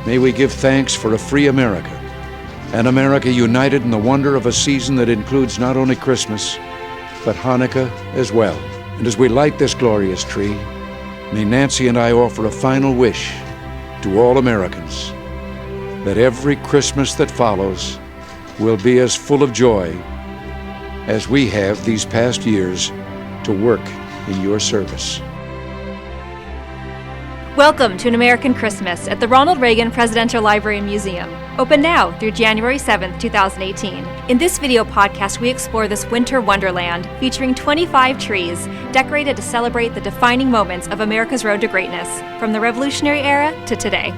may we give thanks for a free America, an America united in the wonder of a season that includes not only Christmas, but Hanukkah as well. And as we light this glorious tree, may Nancy and I offer a final wish to all Americans that every Christmas that follows will be as full of joy as we have these past years to work in your service. Welcome to An American Christmas at the Ronald Reagan Presidential Library and Museum. Open now through January 7th, 2018. In this video podcast, we explore this winter wonderland featuring 25 trees decorated to celebrate the defining moments of America's road to greatness, from the Revolutionary era to today.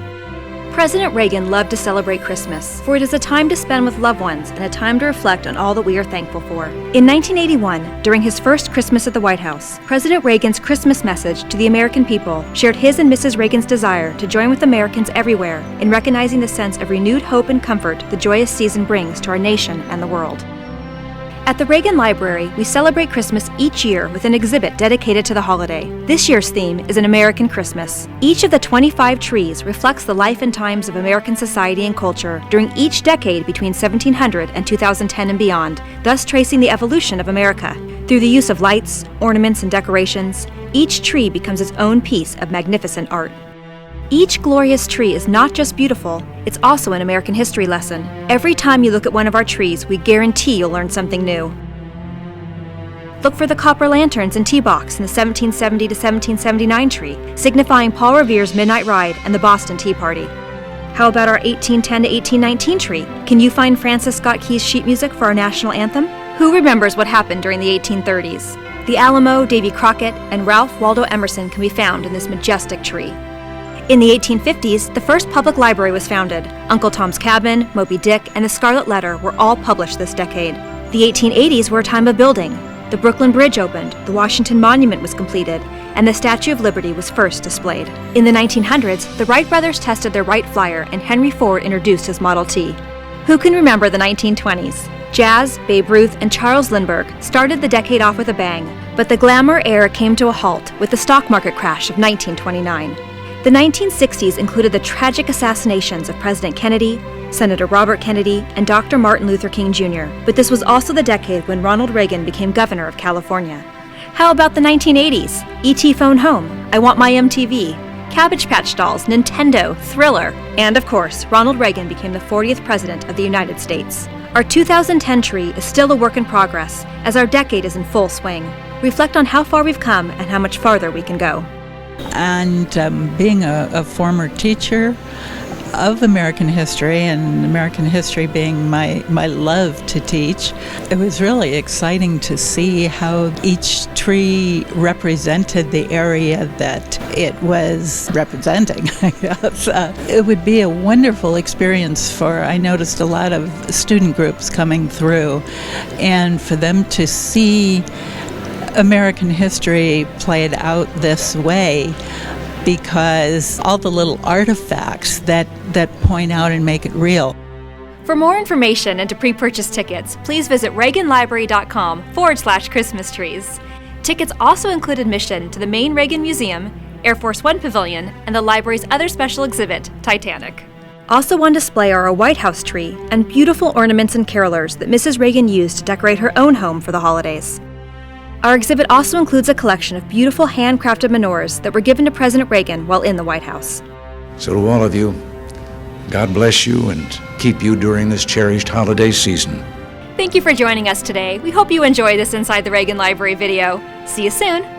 President Reagan loved to celebrate Christmas, for it is a time to spend with loved ones and a time to reflect on all that we are thankful for. In 1981, during his first Christmas at the White House, President Reagan's Christmas message to the American people shared his and Mrs. Reagan's desire to join with Americans everywhere in recognizing the sense of renewed hope and comfort the joyous season brings to our nation and the world. At the Reagan Library, we celebrate Christmas each year with an exhibit dedicated to the holiday. This year's theme is An American Christmas. Each of the 25 trees reflects the life and times of American society and culture during each decade between 1700 and 2010 and beyond, thus tracing the evolution of America. Through the use of lights, ornaments, and decorations, each tree becomes its own piece of magnificent art. Each glorious tree is not just beautiful, it's also an American history lesson. Every time you look at one of our trees, we guarantee you'll learn something new. Look for the copper lanterns and tea box in the 1770 to 1779 tree, signifying Paul Revere's Midnight Ride and the Boston Tea Party. How about our 1810 to 1819 tree? Can you find Francis Scott Key's sheet music for our national anthem? Who remembers what happened during the 1830s? The Alamo, Davy Crockett, and Ralph Waldo Emerson can be found in this majestic tree. In the 1850s, the first public library was founded. Uncle Tom's Cabin, Moby Dick, and The Scarlet Letter were all published this decade. The 1880s were a time of building. The Brooklyn Bridge opened, the Washington Monument was completed, and the Statue of Liberty was first displayed. In the 1900s, the Wright brothers tested their Wright Flyer, and Henry Ford introduced his Model T. Who can remember the 1920s? Jazz, Babe Ruth, and Charles Lindbergh started the decade off with a bang, but the glamour era came to a halt with the stock market crash of 1929. The 1960s included the tragic assassinations of President Kennedy, Senator Robert Kennedy, and Dr. Martin Luther King Jr., but this was also the decade when Ronald Reagan became governor of California. How about the 1980s? E.T. Phone Home, I Want My MTV, Cabbage Patch Dolls, Nintendo, Thriller, and of course, Ronald Reagan became the 40th President of the United States. Our 2010 tree is still a work in progress, as our decade is in full swing. Reflect on how far we've come and how much farther we can go. And being a former teacher of American history, and American history being my love to teach, it was really exciting to see how each tree represented the area that it was representing, I guess. It would be a wonderful experience I noticed a lot of student groups coming through, and for them to see American history played out this way, because all the little artifacts that point out and make it real. For more information and to pre-purchase tickets, please visit reaganlibrary.com/Christmas trees. Tickets also include admission to the main Reagan Museum, Air Force One Pavilion, and the library's other special exhibit, Titanic. Also on display are a White House tree and beautiful ornaments and carolers that Mrs. Reagan used to decorate her own home for the holidays. Our exhibit also includes a collection of beautiful handcrafted menorahs that were given to President Reagan while in the White House. So to all of you, God bless you and keep you during this cherished holiday season. Thank you for joining us today. We hope you enjoy this Inside the Reagan Library video. See you soon.